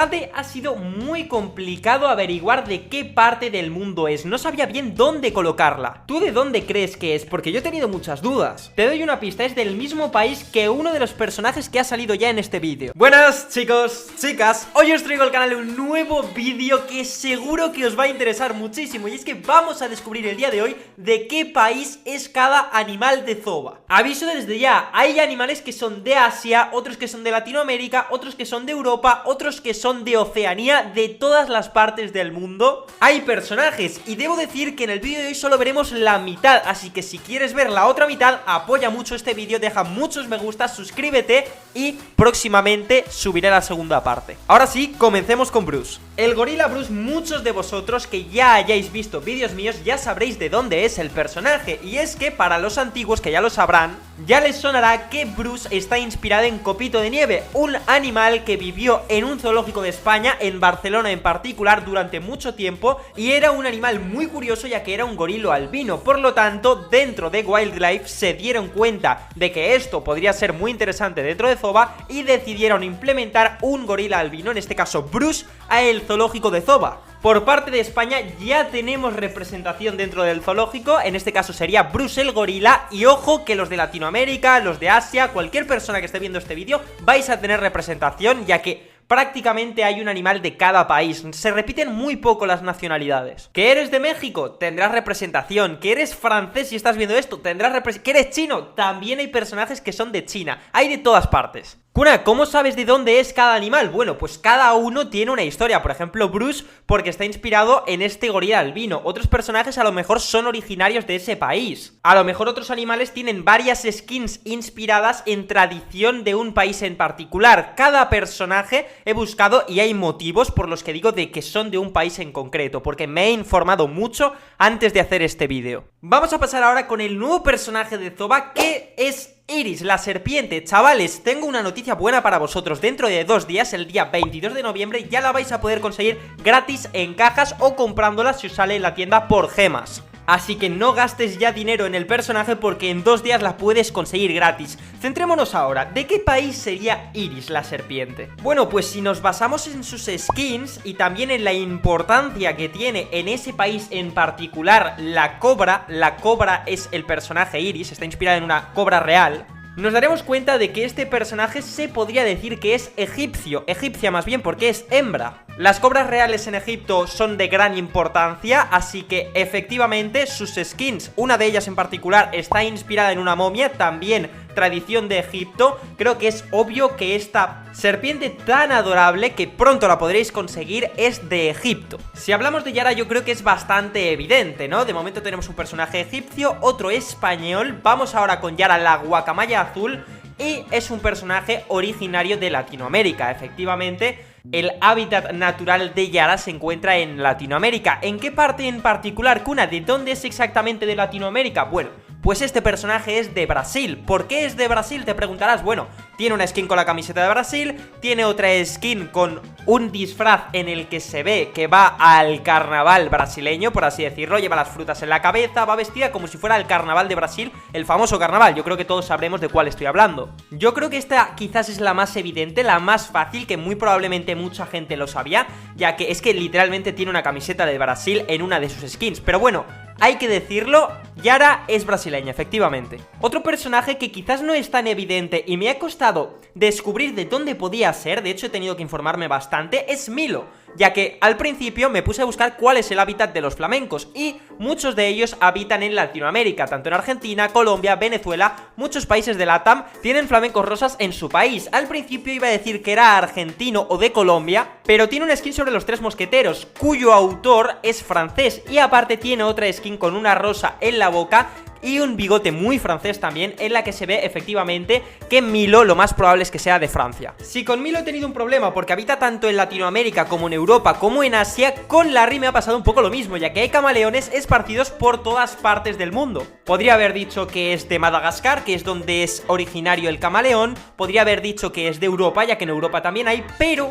Ha sido muy complicado averiguar de qué parte del mundo es, no sabía bien dónde colocarla. ¿Tú de dónde crees que es? Porque yo he tenido muchas dudas. Te doy una pista, es del mismo país que uno de los personajes que ha salido ya en este vídeo. Buenas chicos, chicas, hoy os traigo al canal un nuevo vídeo que seguro que os va a interesar muchísimo. Y es que vamos a descubrir el día de hoy de qué país es cada animal de Zoba. Aviso desde ya, hay animales que son de Asia, otros que son de Latinoamérica, otros que son de Europa, otros que son de Oceanía, de todas las partes del mundo. Hay personajes y debo decir que en el vídeo de hoy solo veremos la mitad, así que si quieres ver la otra mitad, apoya mucho este vídeo, deja muchos me gusta, suscríbete y próximamente subiré la segunda parte. Ahora sí, comencemos con Bruce. El gorila Bruce, muchos de vosotros que ya hayáis visto vídeos míos ya sabréis de dónde es el personaje, y es que para los antiguos que ya lo sabrán, ya les sonará que Bruce está inspirado en Copito de Nieve, un animal que vivió en un zoológico de España, en Barcelona en particular, durante mucho tiempo, y era un animal muy curioso ya que era un gorilo albino. Por lo tanto, dentro de Wildlife se dieron cuenta de que esto podría ser muy interesante dentro de Zoba y decidieron implementar un gorila albino, en este caso Bruce, a el zoológico de Zoba. Por parte de España ya tenemos representación dentro del zoológico, en este caso sería Bruce el gorila, y ojo que los de Latinoamérica, los de Asia, cualquier persona que esté viendo este vídeo, vais a tener representación, ya que prácticamente hay un animal de cada país, se repiten muy poco las nacionalidades. ¿Que eres de México? Tendrás representación. ¿Que eres francés si estás viendo esto? Tendrás representación. ¿Que eres chino? También hay personajes que son de China, hay de todas partes. Kuna, ¿cómo sabes de dónde es cada animal? Bueno, pues cada uno tiene una historia. Por ejemplo, Bruce, porque está inspirado en este gorila albino. Otros personajes a lo mejor son originarios de ese país. A lo mejor otros animales tienen varias skins inspiradas en tradición de un país en particular. Cada personaje he buscado y hay motivos por los que digo de que son de un país en concreto, porque me he informado mucho antes de hacer este vídeo. Vamos a pasar ahora con el nuevo personaje de Zoba, que es Iris, la serpiente. Chavales, tengo una noticia buena para vosotros. Dentro de 2 días, el día 22 de noviembre, ya la vais a poder conseguir gratis en cajas o comprándola si os sale en la tienda por gemas. Así que no gastes ya dinero en el personaje porque en 2 días la puedes conseguir gratis. Centrémonos ahora, ¿de qué país sería Iris, la serpiente? Bueno, pues si nos basamos en sus skins y también en la importancia que tiene en ese país en particular la cobra es el personaje Iris, está inspirada en una cobra real, nos daremos cuenta de que este personaje se podría decir que es egipcia más bien, porque es hembra. Las cobras reales en Egipto son de gran importancia, así que efectivamente sus skins, una de ellas en particular, está inspirada en una momia, también tradición de Egipto. Creo que es obvio que esta serpiente tan adorable, que pronto la podréis conseguir, es de Egipto. Si hablamos de Yara, yo creo que es bastante evidente, ¿no? De momento tenemos un personaje egipcio, otro español. Vamos ahora con Yara, la guacamaya azul, y es un personaje originario de Latinoamérica. Efectivamente, el hábitat natural de Yara se encuentra en Latinoamérica. ¿En qué parte en particular, Kuna? ¿De dónde es exactamente de Latinoamérica? Bueno, pues este personaje es de Brasil. ¿Por qué es de Brasil? Te preguntarás. Bueno, tiene una skin con la camiseta de Brasil, tiene otra skin con un disfraz en el que se ve que va al carnaval brasileño, por así decirlo, lleva las frutas en la cabeza, va vestida como si fuera el carnaval de Brasil, el famoso carnaval. Yo creo que todos sabremos de cuál estoy hablando. Yo creo que esta quizás es la más evidente, la más fácil, que muy probablemente mucha gente lo sabía, ya que es que literalmente tiene una camiseta de Brasil en una de sus skins. Pero bueno, hay que decirlo, Yara es brasileña, efectivamente. Otro personaje que quizás no es tan evidente y me ha costado descubrir de dónde podía ser, de hecho he tenido que informarme bastante, es Milo, ya que al principio me puse a buscar cuál es el hábitat de los flamencos y muchos de ellos habitan en Latinoamérica, tanto en Argentina, Colombia, Venezuela. Muchos países de LATAM tienen flamencos rosas en su país. Al principio iba a decir que era argentino o de Colombia, pero tiene una skin sobre los 3 mosqueteros, cuyo autor es francés, y aparte tiene otra skin con una rosa en la boca y un bigote muy francés también, en la que se ve efectivamente que Milo lo más probable es que sea de Francia. Si con Milo he tenido un problema porque habita tanto en Latinoamérica como en Europa como en Asia, con Larry me ha pasado un poco lo mismo, ya que hay camaleones esparcidos por todas partes del mundo. Podría haber dicho que es de Madagascar, que es donde es originario el camaleón, podría haber dicho que es de Europa, ya que en Europa también hay, pero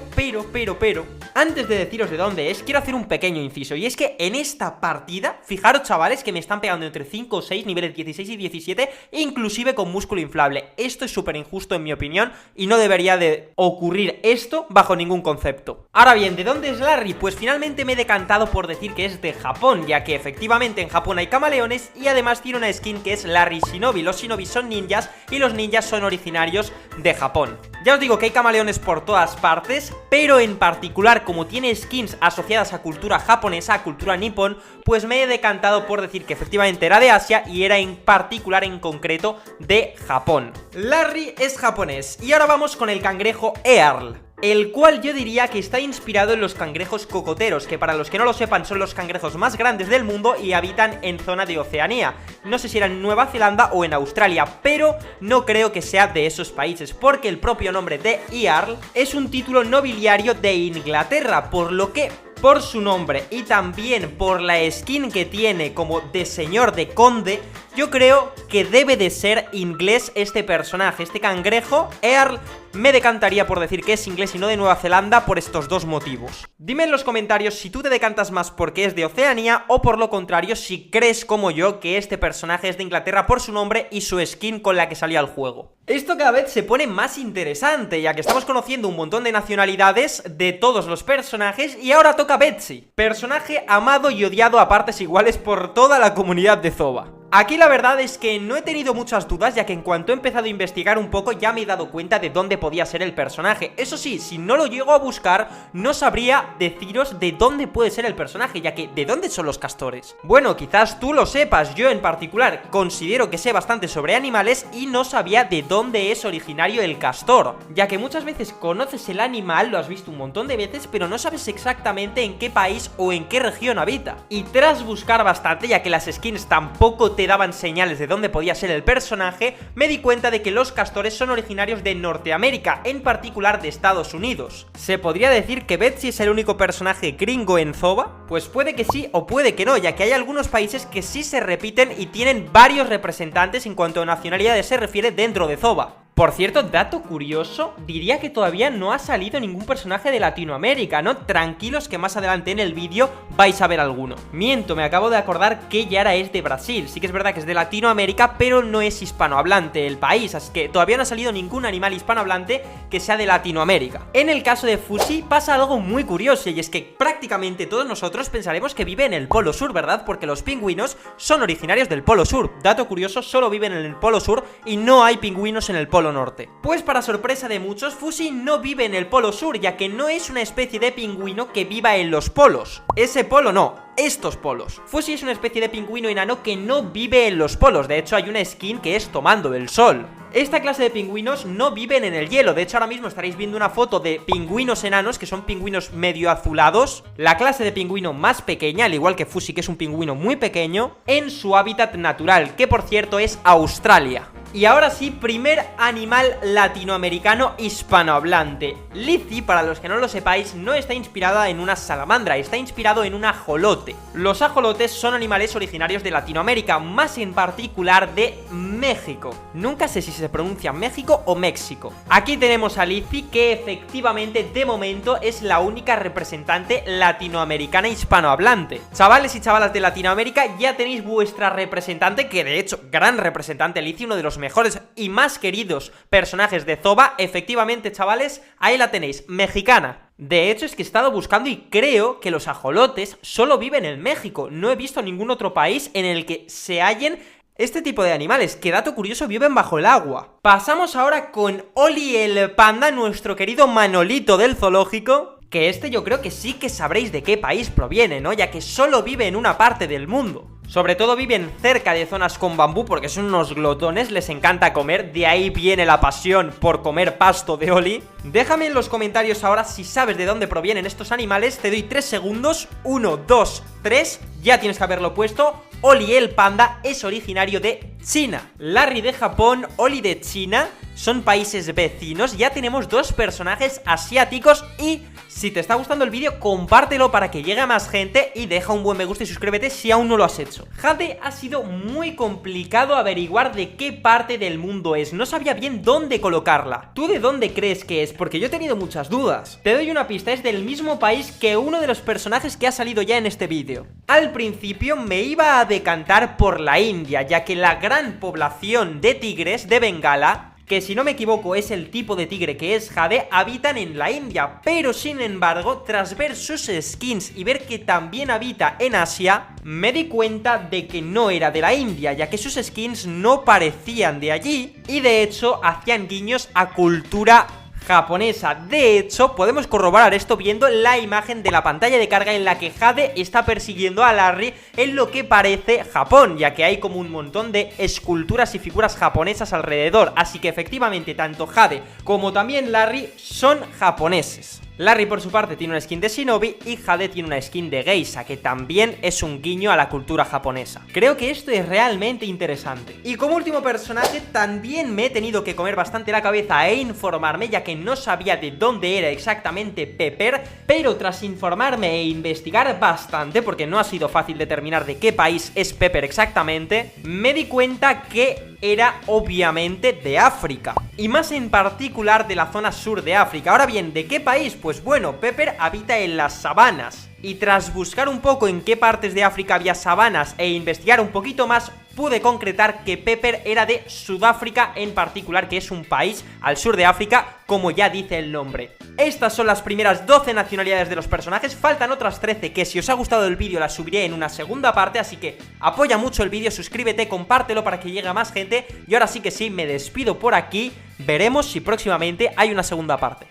Antes de deciros de dónde es, quiero hacer un pequeño inciso, y es que en esta partida, fijaros chavales que me están pegando entre 5 o 6, niveles 16 y 17, inclusive con músculo inflable. Esto es súper injusto en mi opinión, y no debería de ocurrir esto bajo ningún concepto. Ahora bien, ¿de dónde es Larry? Pues finalmente me he decantado por decir que es de Japón, ya que efectivamente en Japón hay camaleones, y además tiene una skin que es Larry Shinobi. Los Shinobi son ninjas, y los ninjas son originarios de Japón. Ya os digo que hay camaleones por todas partes, pero en particular, como tiene skins asociadas a cultura japonesa, a cultura nipón, pues me he decantado por decir que efectivamente era de Asia y era en particular, en concreto, de Japón. Larry es japonés, y ahora vamos con el cangrejo Earl, el cual yo diría que está inspirado en los cangrejos cocoteros, que para los que no lo sepan son los cangrejos más grandes del mundo y habitan en zona de Oceanía. No sé si era en Nueva Zelanda o en Australia, pero no creo que sea de esos países, porque el propio nombre de Earl es un título nobiliario de Inglaterra, por lo que, por su nombre y también por la skin que tiene como de señor, de conde, yo creo que debe de ser inglés este personaje, este cangrejo. Earl me decantaría por decir que es inglés y no de Nueva Zelanda por estos dos motivos. Dime en los comentarios si tú te decantas más porque es de Oceanía o por lo contrario si crees como yo que este personaje es de Inglaterra por su nombre y su skin con la que salió al juego. Esto cada vez se pone más interesante, ya que estamos conociendo un montón de nacionalidades de todos los personajes y ahora toca Betsy, personaje amado y odiado a partes iguales por toda la comunidad de Zoba. Aquí la verdad es que no he tenido muchas dudas, ya que en cuanto he empezado a investigar un poco ya me he dado cuenta de dónde podía ser el personaje. Eso sí, si no lo llego a buscar, no sabría deciros de dónde puede ser el personaje, ya que ¿de dónde son los castores? Bueno, quizás tú lo sepas, yo en particular considero que sé bastante sobre animales y no sabía de dónde es originario el castor, ya que muchas veces conoces el animal, lo has visto un montón de veces, pero no sabes exactamente en qué país o en qué región habita. Y tras buscar bastante, ya que las skins tampoco te daban señales de dónde podía ser el personaje, me di cuenta de que los castores son originarios de Norteamérica, en particular de Estados Unidos. ¿Se podría decir que Betsy es el único personaje gringo en Zoba? Pues puede que sí o puede que no, ya que hay algunos países que sí se repiten y tienen varios representantes en cuanto a nacionalidades se refiere dentro de Zoba. Por cierto, dato curioso, diría que todavía no ha salido ningún personaje de Latinoamérica, ¿no? Tranquilos que más adelante en el vídeo vais a ver alguno. Miento, me acabo de acordar que Yara es de Brasil, sí que es verdad que es de Latinoamérica, pero no es hispanohablante el país, así que todavía no ha salido ningún animal hispanohablante que sea de Latinoamérica. En el caso de Fushi pasa algo muy curioso, y es que prácticamente todos nosotros pensaremos que vive en el Polo Sur, ¿verdad? Porque los pingüinos son originarios del Polo Sur. Dato curioso, solo viven en el Polo Sur y no hay pingüinos en el Polo Norte. Pues para sorpresa de muchos, Fushi no vive en el Polo Sur, ya que no es una especie de pingüino que viva en los polos. Ese polo no, estos polos. Fushi es una especie de pingüino enano que no vive en los polos, de hecho hay una skin que es tomando el sol. Esta clase de pingüinos no viven en el hielo, de hecho ahora mismo estaréis viendo una foto de pingüinos enanos, que son pingüinos medio azulados, la clase de pingüino más pequeña, al igual que Fushi, que es un pingüino muy pequeño, en su hábitat natural, que por cierto es Australia. Y ahora sí, primer animal latinoamericano hispanohablante. Lizzie, para los que no lo sepáis, no está inspirada en una salamandra, está inspirado en un ajolote. Los ajolotes son animales originarios de Latinoamérica, más en particular de México. Nunca sé si se pronuncia México o México. Aquí tenemos a Lizzie, que efectivamente de momento es la única representante latinoamericana hispanohablante. Chavales y chavalas de Latinoamérica, ya tenéis vuestra representante, que de hecho, gran representante Lizzie, uno de los mejores y más queridos personajes de Zoba. Efectivamente, chavales, ahí la tenéis, mexicana. De hecho, es que he estado buscando y creo que los ajolotes solo viven en México. No he visto ningún otro país en el que se hallen este tipo de animales, que dato curioso, viven bajo el agua. Pasamos ahora con Oli el panda, nuestro querido Manolito del zoológico, que este yo creo que sí que sabréis de qué país proviene, ¿no? Ya que solo vive en una parte del mundo. Sobre todo viven cerca de zonas con bambú porque son unos glotones, les encanta comer, de ahí viene la pasión por comer pasto de Oli. Déjame en los comentarios ahora si sabes de dónde provienen estos animales, te doy 3 segundos, 1, 2, 3, ya tienes que haberlo puesto. Oli el panda es originario de China. Larry de Japón, Oli de China, son países vecinos. Ya tenemos dos personajes asiáticos y si te está gustando el vídeo, compártelo para que llegue a más gente y deja un buen me gusta y suscríbete si aún no lo has hecho. Jade ha sido muy complicado averiguar de qué parte del mundo es, no sabía bien dónde colocarla. ¿Tú de dónde crees que es? Porque yo he tenido muchas dudas. Te doy una pista, es del mismo país que uno de los personajes que ha salido ya en este vídeo. Al principio me iba a decantar por la India, ya que la gran población de tigres de Bengala, que si no me equivoco es el tipo de tigre que es Jade, habitan en la India, pero sin embargo, tras ver sus skins y ver que también habita en Asia, me di cuenta de que no era de la India, ya que sus skins no parecían de allí y de hecho hacían guiños a cultura japonesa. De hecho, podemos corroborar esto viendo la imagen de la pantalla de carga en la que Jade está persiguiendo a Larry en lo que parece Japón, ya que hay como un montón de esculturas y figuras japonesas alrededor, así que efectivamente tanto Jade como también Larry son japoneses. Larry por su parte tiene una skin de Shinobi y Jade tiene una skin de Geisha, que también es un guiño a la cultura japonesa. Creo que esto es realmente interesante. Y como último personaje también me he tenido que comer bastante la cabeza e informarme, ya que no sabía de dónde era exactamente Pepper, pero tras informarme e investigar bastante, porque no ha sido fácil determinar de qué país es Pepper exactamente, me di cuenta que era obviamente de África, y más en particular de la zona sur de África. Ahora bien, ¿de qué país? Pues bueno, Pepper habita en las sabanas, y tras buscar un poco en qué partes de África había sabanas e investigar un poquito más, pude concretar que Pepper era de Sudáfrica en particular, que es un país al sur de África, como ya dice el nombre. Estas son las primeras 12 nacionalidades de los personajes, faltan otras 13 que si os ha gustado el vídeo las subiré en una segunda parte, así que apoya mucho el vídeo, suscríbete, compártelo para que llegue a más gente, y ahora sí que sí, me despido por aquí, veremos si próximamente hay una segunda parte.